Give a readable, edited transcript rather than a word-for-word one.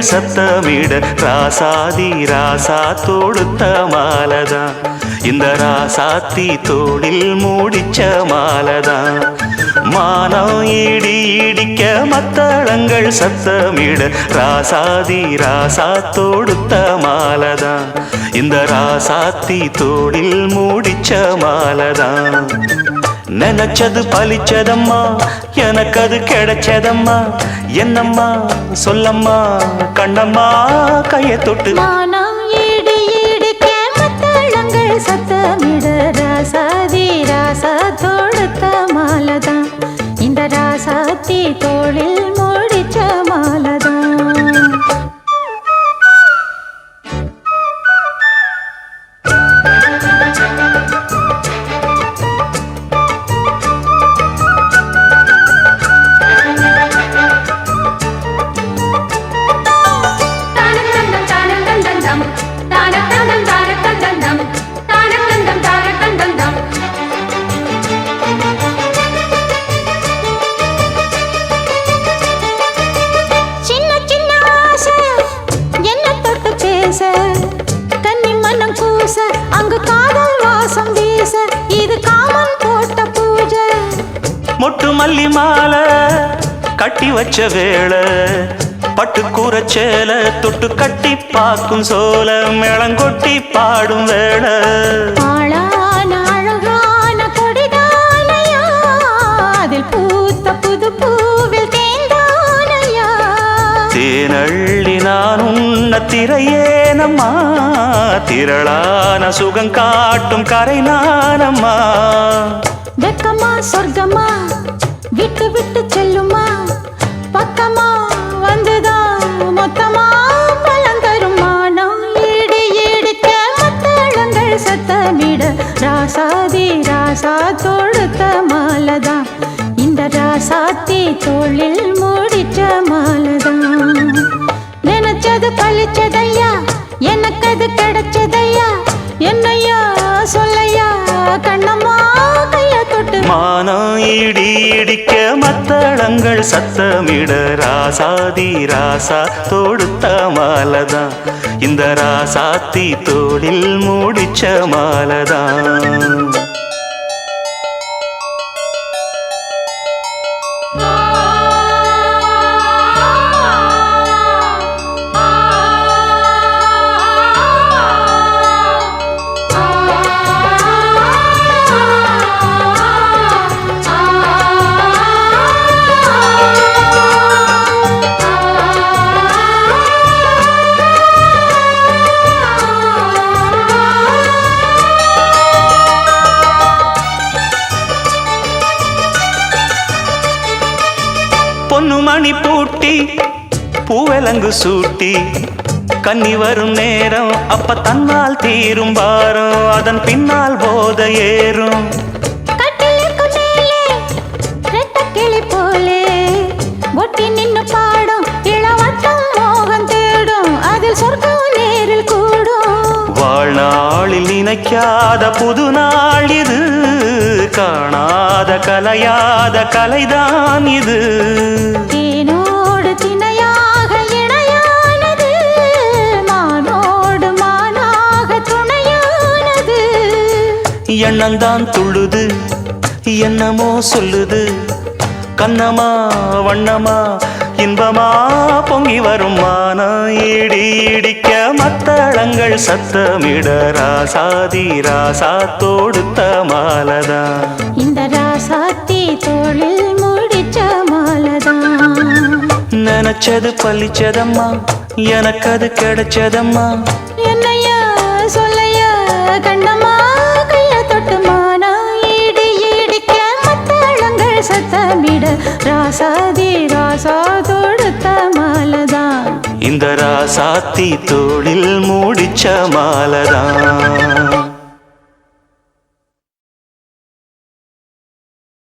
மத்தளங்கள் சத்தமிட ராசாதி ராசா தொடுத்த மாலதான் இந்த ராசாத்தி தோளில் மூடிச்ச மாலதான் மானம் இடி இடிக்க மத்தளங்கள் சத்தமிட ராசாதி ராசா தொடுத்த மாலதான் இந்த ராசாத்தி தோளில் மூடிச்ச மாலதான் நினைச்சது பலிச்சதம்மா எனக்கு அது கிடைச்சதம்மா என்னம்மா சொல்லம்மா கண்ணம்மா கைய தொட்டு மானம் இடி இடிக்க மத்தளங்கள் சத்தமிட ராசாதி ராசா தொடுத்த மாலதான் இந்த ராசாத்தி தோளில் மூடிச்ச மாலதான் கன்னி மனம் கூச அங்கு காதல் வாசம் வீச இது காமன் போட்ட பூஜை மொட்டு மல்லி மாலை கட்டி வச்ச வேளை பட்டு கூரச்சேல தொட்டு கட்டி பாக்கும் சோல மேளங்கொட்டி பாடும் வேளை ஆளான அழகான கொடிதானையா அதில் பூத்த புது பூவில் தேந்தானையா தேனள்ளி நான் உன்ன திரையேனம்மா திரளான சுகம் காட்டும் கரை நானம்மா வெக்கமா சொர்க்கமா விட்டு விட்டு செல்லுமா பக்கமா வந்துதான் மொத்தமா பழந்தரும் மானம் இடி இடிக்க மத்தளங்கள் சத்தமிட ராசாதி ராசா தொடுத்த மாலதான் இந்த ராசாத்தி தோளில் மூடிச்ச மாலதான் நினைச்சது பழிச்சதையா எனக்கு அது கிடைச்சதையா என்னையா சொல்லையா கண்ணம்மா கைய தொட்டு மானம் இடி இடிக்க மத்தளங்கள் சத்தமிட ராசாதி ராசா தொடுத்த மாலதான் இந்த ராசாத்தி தோளில் மூடிச்ச மாலதான் பொன்னு மணி பூட்டி பூவலங்கு சூட்டி கன்னி வரும் நேரம் அப்ப தன்னால் தீரும் பாரம் அதன் பின்னால் போத ஏறும் கிளி போலே ஒட்டி நின்னு பாடும் இளவட்டம் மோகம் தேடும் அதில் சொர்க்கம் நேரில் கூடும் வாழ்நாளில் நினைக்காத புது நாள் இது காணாத கலையாத கலைதான் இது தேனோடு திணையாக இணையானது மானோடு மானாக துணையானது எண்ணந்தான் துள்ளுது என்னமோ சொல்லுது கண்ணமா வண்ணமா இன்பமா பொங்கி வரும் மானம் இடி இடிக்க மத்தளங்கள் சத்தமிட ராசாதி ராசா தொடுத்த மாலதான் இந்த ராசாத்தி தோளில் மூடிச்ச மாலதான் நினைச்சது பழிச்சதம்மா எனக்கு அது கிடைச்சதம்மா என்னையா சொல்லையா கண்ணம்மா கைய தொட்டு மானம் இடி இடிக்க மத்தளங்கள் சத்தமிட ராசாதி ராசா தொடுத்த மாலதான் இந்த ராசாத்தி தோளில் மூடிச்ச மாலதான்